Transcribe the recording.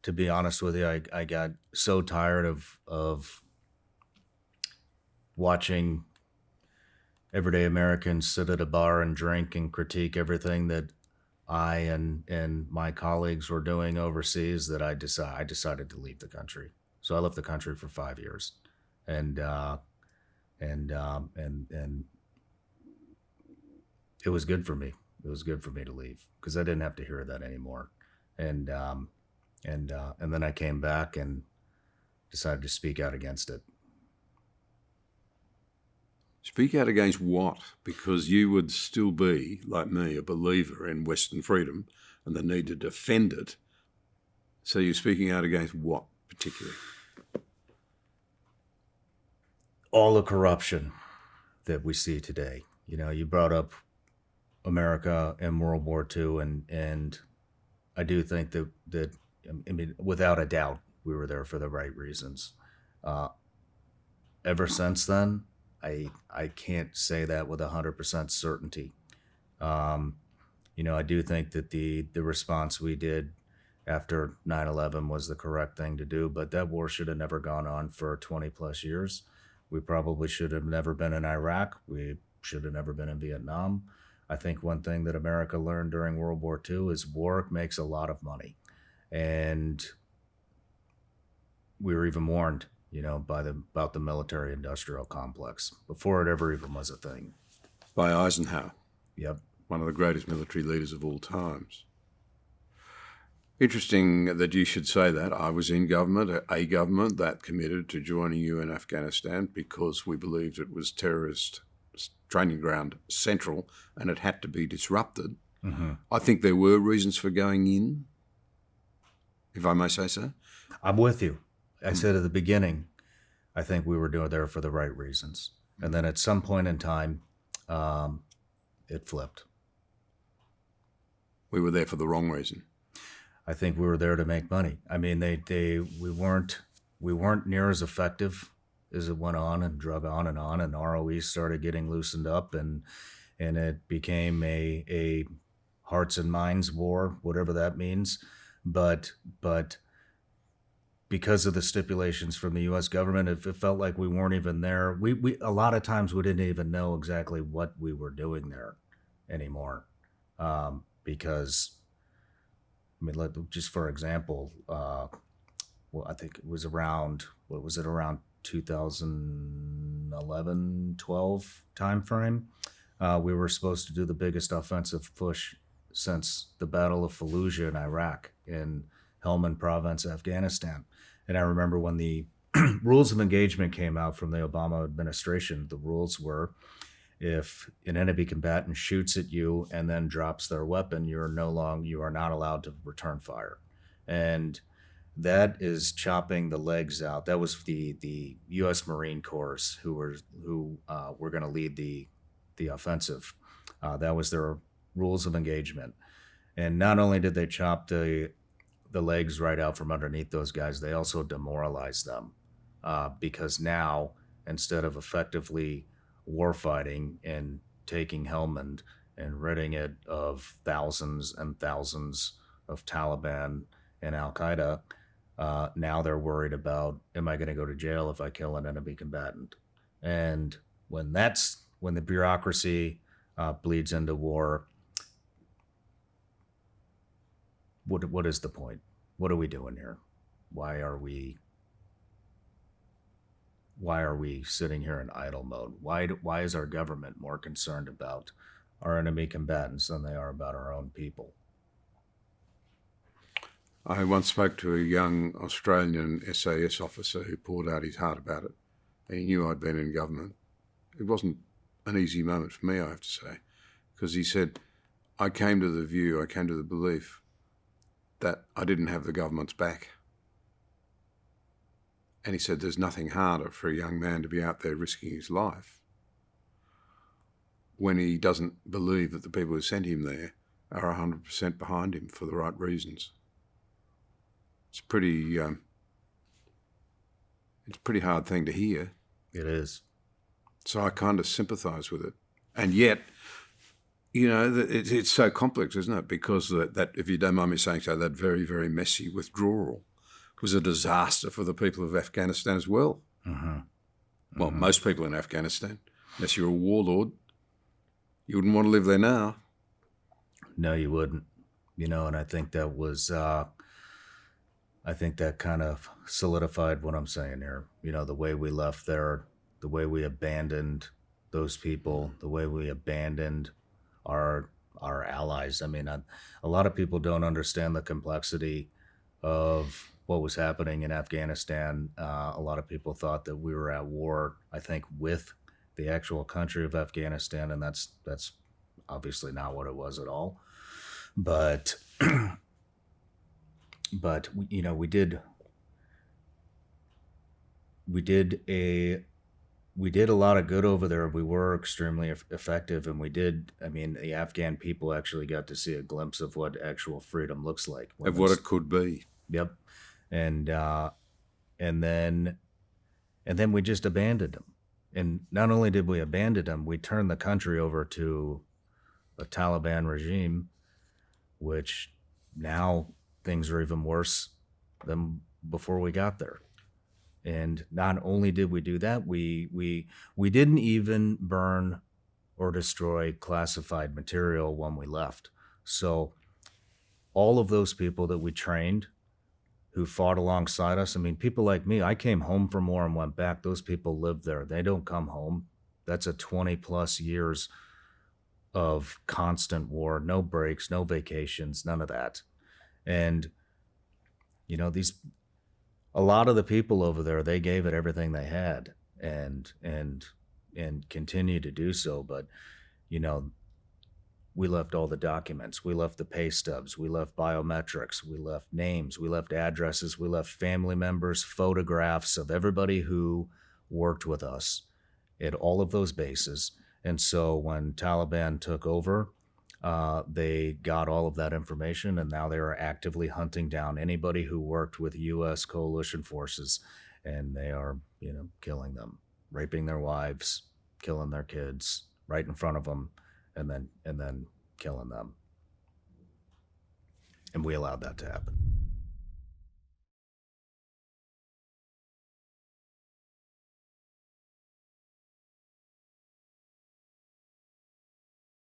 to be honest with you, I got so tired of watching everyday Americans sit at a bar and drink and critique everything that I and my colleagues were doing overseas that I decided to leave the country. So I left the country for 5 years, and and it was good for me. It was good for me to leave because I didn't have to hear that anymore. And and then I came back and decided to speak out against it. Speak out against what? Because you would still be, like me, a believer in Western freedom and the need to defend it. So you're speaking out against what particularly? All the corruption that we see today. You know, you brought up America and World War II, and I do think that I mean, without a doubt, we were there for the right reasons. Uh, Ever since then, I can't say that with 100% certainty. Um, you know, I do think that the response we did after 9/11 was the correct thing to do, but that war should have never gone on for 20 plus years. We probably should have never been in Iraq. We should have never been in Vietnam. I think one thing that America learned during World War II is war makes a lot of money. And we were even warned, you know, about the military industrial complex before it ever even was a thing. By Eisenhower. Yep. One of the greatest military leaders of all times. Interesting that you should say that. I was in government, a government that committed to joining you in Afghanistan because we believed it was terrorist training ground central and it had to be disrupted. Mm-hmm. I think there were reasons for going in, if I may say so. I'm with you. I said at the beginning, I think we were doing there for the right reasons. And then at some point in time, it flipped. We were there for the wrong reason. I think we were there to make money. I mean, we weren't near as effective as it went on and drug on, and ROE started getting loosened up, and it became a hearts and minds war, whatever that means. But because of the stipulations from the U.S. government, it felt like we weren't even there. We a lot of times we didn't even know exactly what we were doing there anymore, because. I mean, just for example, well, I think it was around, what was it, around 2011, 12 timeframe. We were supposed to do the biggest offensive push since the Battle of Fallujah in Iraq, in Helmand Province, Afghanistan. And I remember when the rules of engagement came out from the Obama administration, the rules were, if an enemy combatant shoots at you and then drops their weapon, you are not allowed to return fire. And that is chopping the legs out. That was the U.S. Marine Corps who were going to lead the offensive. That was their rules of engagement. And not only did they chop the legs right out from underneath those guys, they also demoralized them, because now, instead of effectively warfighting and taking Helmand and ridding it of thousands and thousands of Taliban and Al-Qaeda, now they're worried about, am I going to go to jail if I kill an enemy combatant? And when the bureaucracy bleeds into war, what is the point? What are we doing here? Why are we sitting here in idle mode? Why is our government more concerned about our enemy combatants than they are about our own people? I once spoke to a young Australian SAS officer who poured out his heart about it. And he knew I'd been in government. It wasn't an easy moment for me, I have to say, because he said, I came to the belief that I didn't have the government's back. And he said, there's nothing harder for a young man to be out there risking his life when he doesn't believe that the people who sent him there are 100% behind him for the right reasons. It's a pretty hard thing to hear. It is. So I kind of sympathise with it. And yet, you know, it's so complex, isn't it? Because that, if you don't mind me saying so, that very, very messy withdrawal It was a disaster for the people of Afghanistan as well. Mm-hmm. Well, most people in Afghanistan, unless you're a warlord, you wouldn't want to live there now. No, you wouldn't. You know, and I think that was, I think that kind of solidified what I'm saying here. You know, the way we left there, the way we abandoned those people, the way we abandoned our allies. I mean, a lot of people don't understand the complexity of what was happening in Afghanistan. A lot of people thought that we were at war, I think, with the actual country of Afghanistan, and that's obviously not what it was at all. But but you know, we did a lot of good over there. We were extremely effective, and we did. I mean, the Afghan people actually got to see a glimpse of what actual freedom looks like. Of what it could be. Yep, and then we just abandoned them. And not only did we abandon them, we turned the country over to a Taliban regime, which now things are even worse than before we got there. And not only did we do that, we didn't even burn or destroy classified material when we left. So all of those people that we trained who fought alongside us, I mean, people like me, I came home from war and went back. Those people live there. They don't come home. That's a 20 plus years of constant war, no breaks, no vacations, none of that. And, you know, a lot of the people over there, they gave it everything they had and continue to do so. But, you know, we left all the documents, we left the pay stubs, we left biometrics, we left names, we left addresses, we left family members, photographs of everybody who worked with us at all of those bases. And so when Taliban took over, they got all of that information, and now they are actively hunting down anybody who worked with U.S. coalition forces, and they are, you know, killing them, raping their wives, killing their kids right in front of them, and then killing them. And we allowed that to happen.